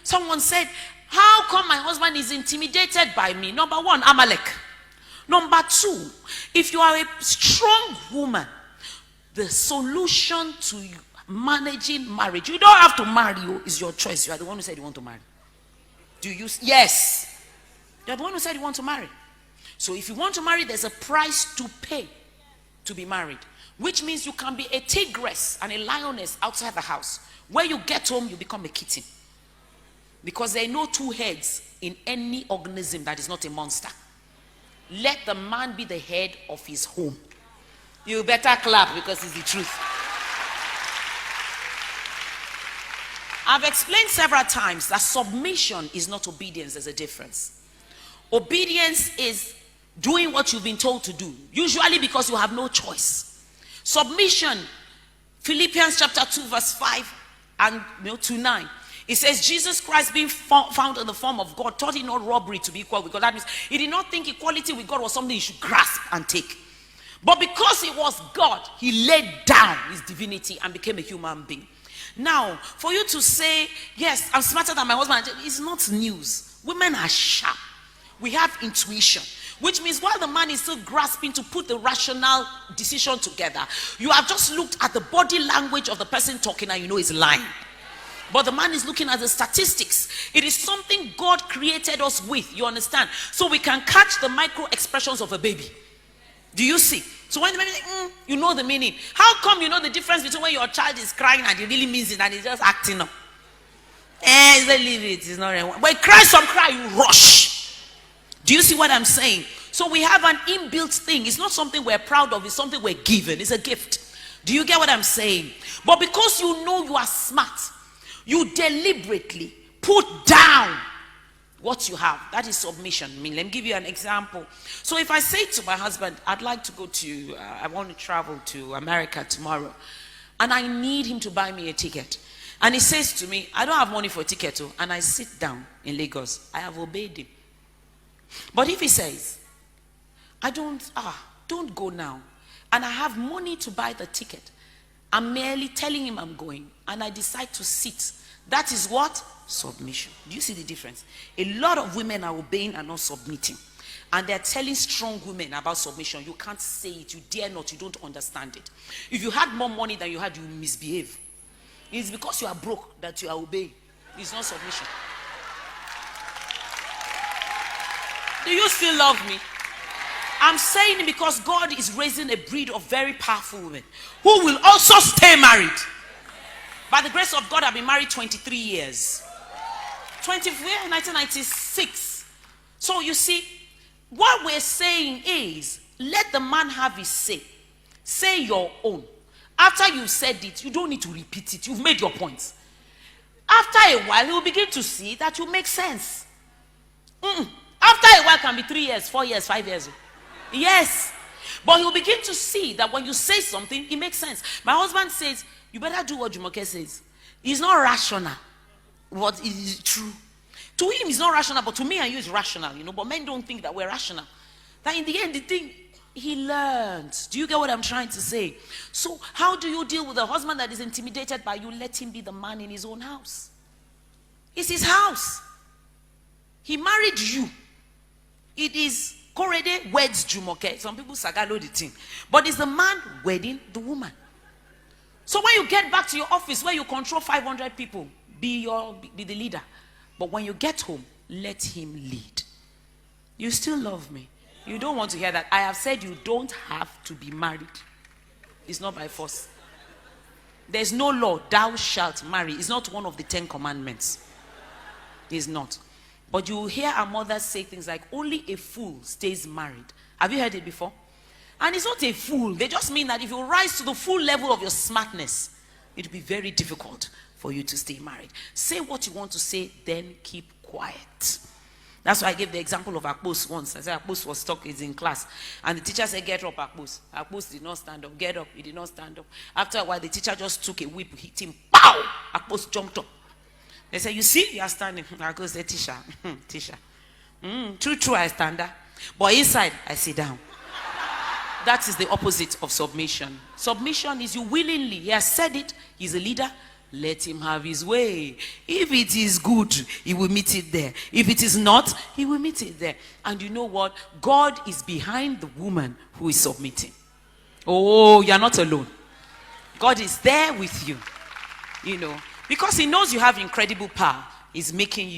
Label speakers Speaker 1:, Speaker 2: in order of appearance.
Speaker 1: Someone said, how come my husband is intimidated by me? Number one, Amalek. Number two, if you are a strong woman, the solution to managing marriage, you don't have to marry you, is your choice. You are the one who said you want to marry. Do you? Yes. You are the one who said you want to marry. So if you want to marry, there's a price to pay to be married. Which means you can be a tigress and a lioness outside the house. When you get home, you become a kitten. Because there are no two heads in any organism that is not a monster. Let the man be the head of his home. You better clap because it's the truth. I've explained several times that submission is not obedience. There's a difference. Obedience is doing what you've been told to do, usually because you have no choice. Submission, Philippians chapter 2 verse 5 and to 9. It says, Jesus Christ being found in the form of God, thought it not robbery to be equal with God. That means he did not think equality with God was something he should grasp and take. But because he was God, he laid down his divinity and became a human being. Now, for you to say, yes, I'm smarter than my husband, it's not news. Women are sharp. We have intuition. Which means while the man is still grasping to put the rational decision together, you have just looked at the body language of the person talking and you know he's lying. But the man is looking at the statistics. It is something God created us with, you understand? So we can catch the micro expressions of a baby. Do you see? So when the baby is you know the meaning. How come you know the difference between when your child is crying and he really means it and he's just acting up? Leave it, it's not right. When he cries some cry, you rush. Do you see what I'm saying? So we have an inbuilt thing. It's not something we're proud of, it's something we're given. It's a gift. Do you get what I'm saying? But because you know you are smart, you deliberately put down what you have. That is submission. I mean, let me give you an example. So if I say to my husband, I'd like to go to, I want to travel to America tomorrow, and I need him to buy me a ticket. And he says to me, I don't have money for a ticket, and I sit down in Lagos. I have obeyed him. But if he says, don't go now, and I have money to buy the ticket, I'm merely telling him I'm going, and I decide to sit. That is what? Submission. Do you see the difference? A lot of women are obeying and not submitting. And they're telling strong women about submission. You can't say it. You dare not. You don't understand it. If you had more money than you had, you misbehave. It's because you are broke that you are obeying. It's not submission. Do you still love me? I'm saying it because God is raising a breed of very powerful women who will also stay married. By the grace of God, I've been married 23 years. 1996. So you see, what we're saying is, let the man have his say. Say your own. After you've said it, you don't need to repeat it. You've made your points. After a while, he will begin to see that you make sense. After a while can be 3 years, 4 years, 5 years. Yes. But he'll begin to see that when you say something, it makes sense. My husband says, you better do what Jumoke says. It's not rational. What is true? To him, it's not rational, but to me and you, it's rational, you know. But men don't think that we're rational. That in the end, the thing, he learns. Do you get what I'm trying to say? So, how do you deal with a husband that is intimidated by you? Let him be the man in his own house. It's his house. He married you. It is Korede weds Jumoke. Some people sagalo the thing. But it's the man wedding the woman. So when you get back to your office where you control 500 people, be the leader. But when you get home, let him lead. You still love me. You don't want to hear that. I have said you don't have to be married. It's not by force. There's no law, thou shalt marry. It's not one of the 10 commandments. It's not. But you will hear our mothers say things like, only a fool stays married. Have you heard it before? And it's not a fool. They just mean that if you rise to the full level of your smartness, it will be very difficult for you to stay married. Say what you want to say, then keep quiet. That's why I gave the example of Akpos once. I said Akpos was stuck, he's in class. And the teacher said, get up, Akpos. Akpos did not stand up. Get up. He did not stand up. After a while, the teacher just took a whip, hit him. Pow! Akpos jumped up. They said, you see, you are standing. Akpos said, Tisha. True, I stand up. But inside, I sit down. That is the opposite of submission. Submission is you willingly, he has said it, he's a leader, Let him have his way. If it is good, he will meet it there. If it is not, he will meet it there. And you know what? God is behind the woman who is submitting. Oh, you're not alone. God is there with you. You know, because he knows you have incredible power. He's making you